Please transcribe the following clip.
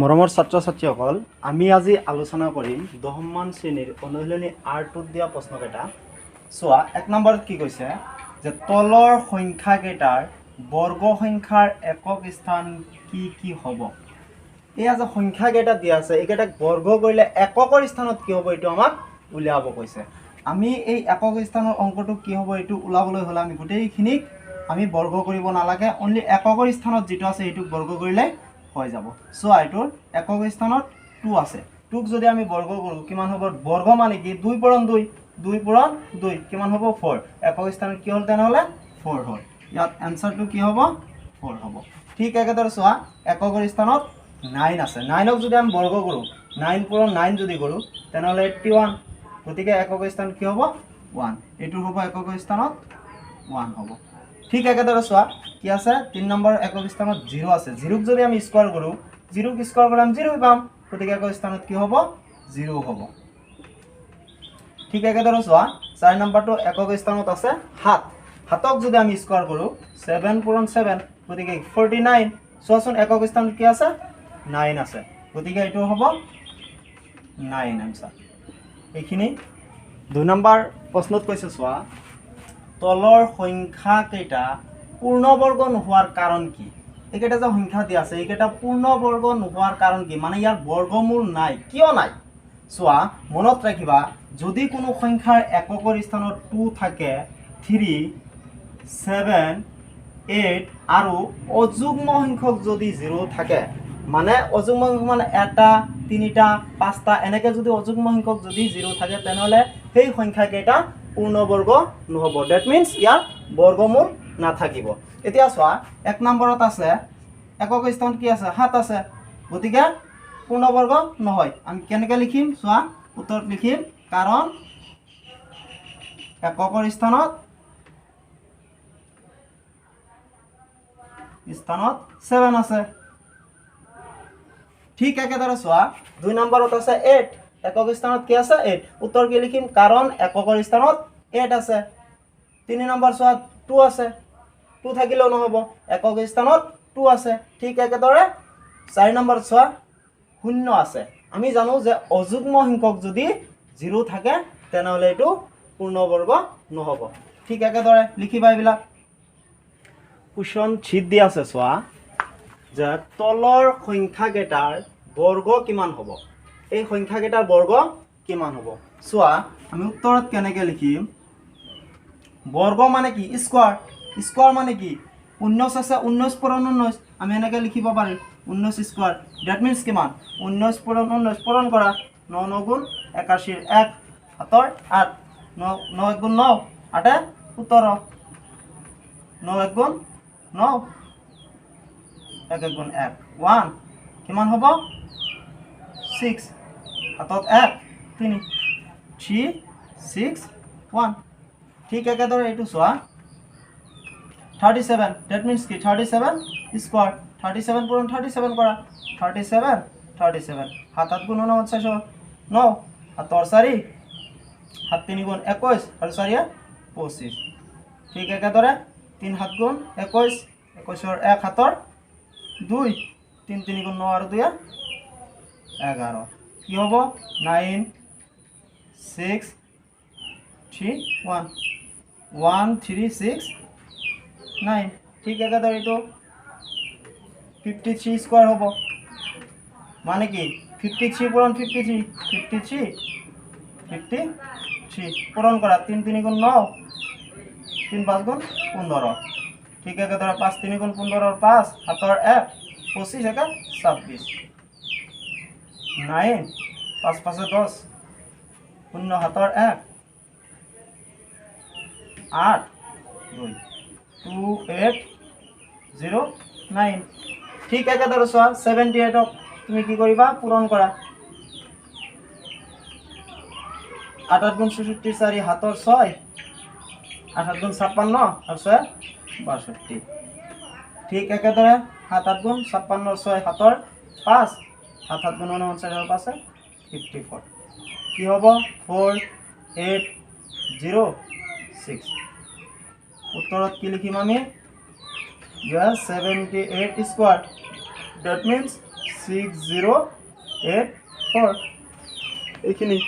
মৰমৰ ছাত্ৰ ছাত্ৰীসকল, আমি আজি আলোচনা কৰিম 10মান শ্ৰেণীৰ অনুশীলনী R2ত দিয়া প্ৰশ্নকেইটা। চোৱা, 1 নম্বৰত কি কৈছে যে তলৰ সংখ্যাকেইটাৰ বৰ্গ সংখ্যাৰ একক স্থান কি কি হ'ব। এয়া যে সংখ্যাকেইটা দিয়া আছে, এইকেইটাক বৰ্গ কৰিলে এককৰ স্থানত কি হ'ব এইটো আমাক উলিয়াব কৈছে। আমি এই একক স্থানৰ অংকটো কি হ'ব এইটো ওলাবলৈ হ'লে আমি গোটেইখিনিক আমি বৰ্গ কৰিব নালাগে, অনলি এককৰ স্থানত যিটো আছে সেইটোক বৰ্গ কৰিলে হৈ যাব। চোৱা, এইটোৰ একক স্থানত 2 আছে, 2ক যদি আমি বৰ্গ কৰোঁ কিমান হ'ব? বৰ্গ মানে কি 2 পূৰণ 2, 2 পূৰণ 2 কিমান হ'ব? 4। একক স্থানত কি হ'ল তেনেহ'লে? 4 হ'ল। ইয়াত এনসাৰটো কি হ'ব? 4 হ'ব। ঠিক একেদৰে চোৱা, এককৰ স্থানত 9 আছে, 9ক যদি আমি বৰ্গ কৰোঁ 9 পূৰণ 9 যদি কৰোঁ তেনেহ'লে 81, গতিকে একক স্থানত কি হ'ব? 1। এইটো হ'ব একক স্থানত 1 হ'ব। ঠিক একেদৰে চোৱা, কি আছে 3 নম্বৰ একক স্থানত 0 আছে, 0ক যদি আমি স্কোয়াৰ কৰোঁ 0ক স্কোয়াৰ কৰি আমি 0 পাম, গতিকে একক স্থানত কি হ'ব? 0 হ'ব। ঠিক একেদৰে চোৱা, 4 নম্বৰটো একক স্থানত আছে 7, 7ক যদি আমি স্কোয়াৰ কৰোঁ 7 পূৰণ 7, গতিকে 49। চোৱাচোন, একক স্থানত কি আছে? 9 আছে, গতিকে এইটো হ'ব 9 আনসাৰ। এইখিনি 2 নম্বৰ প্ৰশ্নত কৈছে, চোৱা তলৰ সংখ্যাকেইটা পূৰ্ণবৰ্গ নোহোৱাৰ কাৰণ কি। এইকেইটা যে সংখ্যা দিয়া আছে এইকেইটা পূৰ্ণবৰ্গ নোহোৱাৰ কাৰণ কি, মানে ইয়াৰ বৰ্গমূল নাই, কিয় নাই? চোৱা, মনত ৰাখিবা, যদি কোনো সংখ্যাৰ এককৰ স্থানত 2 থাকে, 3, 7, 8 আৰু অযুগ্ম সংখ্যক যদি 0 থাকে, মানে অযুগ্ম সংখ্যক মানে 1টা 3টা 5টা এনেকৈ যদি অযুগ্ম সংখ্যক যদি 0 থাকে তেনেহ'লে সেই সংখ্যাকেইটা পূৰ্ণবৰ্গ নহ'ব। ডেট মিনছ ইয়াৰ বৰ্গমূল নাথাকিব। এতিয়া চোৱা, 1 নম্বৰত আছে একক স্থানত কি আছে? 7 আছে, গতিকে পূৰ্ণবৰ্গ নহয়। আমি কেনেকৈ লিখিম? চোৱা, উত্তৰত লিখিম কাৰণ এককৰ স্থানত 7 আছে। ঠিক একেদৰে চোৱা, 2 নম্বৰত আছে 8, একক স্থানত কি আছে? 8, উত্তৰ কি লিখিম? কাৰণ এককৰ স্থানত 8 আছে। 3 নম্বৰ চোৱা, 2 আছে, 2 থাকিলেও নহ'ব, একক স্থানত 2 আছে। ঠিক একেদৰে 4 নম্বৰত চোৱা, 0 আছে। আমি জানো যে অযুগ্ম সংখ্যক যদি 0 থাকে তেনেহ'লে এইটো পূৰ্ণবৰ্গ নহ'ব। ঠিক একেদৰে লিখিবা এইবিলাক। কুৱেশ্যন চিট দি আছে, চোৱা যে তলৰ সংখ্যাকেইটাৰ বৰ্গ কিমান হ'ব। এই সংখ্যাকেইটাৰ বৰ্গ কিমান হ'ব? চোৱা, আমি উত্তৰত কেনেকৈ লিখিম? বৰ্গ মানে কি? স্কোয়াৰ। স্কোয়াৰ মানে কি? 19 আছে, 19 পূৰণ 19 আমি এনেকৈ লিখিব পাৰিম 19 স্কোয়াৰ। ডেট মিনছ কিমান? 19 পূৰণ 19 পূৰণ কৰা, 9 9 গুণ 81, 1 7 8, 9 9 গুণ 9 8 17, 9 1 গুণ 9, 1 1 গুণ 1 1 কিমান হ'ব? 6, হাতত 1 3 3 6 1। ঠিক একেদৰে এইটো চোৱা 37, ডেট মিনছ কি? 37 স্কোয়াৰ, 37 পূৰণ 37 কৰা, 37 37, 7 7 গুণ 49 9, হাতৰ 4 7 3 গুণ 21 আৰু 4 25। ঠিক একেদৰে 3 7 গুণ 21, 21ৰ 1 হাতৰ 2, 3 3 গুণ 9 আৰু 2 11, কি হ'ব? 9 6 3 1 1 3 6 9। ঠিক একেদৰে এইটো 53 স্কোয়াৰ হ'ব, মানে কি 53 পূৰণ 53 53 53 পূৰণ কৰা, 3 3 গুণ 9, 3 5 গুণ 15। ঠিক একেদৰে 5 3 গুণ 15ৰ 5 হাতৰ 1 25 1 26, 9 5 5 10 0 হাতৰ 1 8 2 2 8 0 9। ঠিক একেদৰে চোৱা 78ক তুমি কি কৰিবা? পূৰণ কৰা, 8 8 গুণ 64 4 হাতৰ 6, 8 8 গুণ 56 আৰু 6 62। ঠিক একেদৰে 7 8 গুণ 56 6 হাতৰ 5, 7 7 গুণ 49 আৰু 5 54, কি হ'ব? 4 8 0 6। উত্তৰত কি লিখিম আমি? 78 স্কোয়াৰ, ডেট মিনস 6084 এইখিনি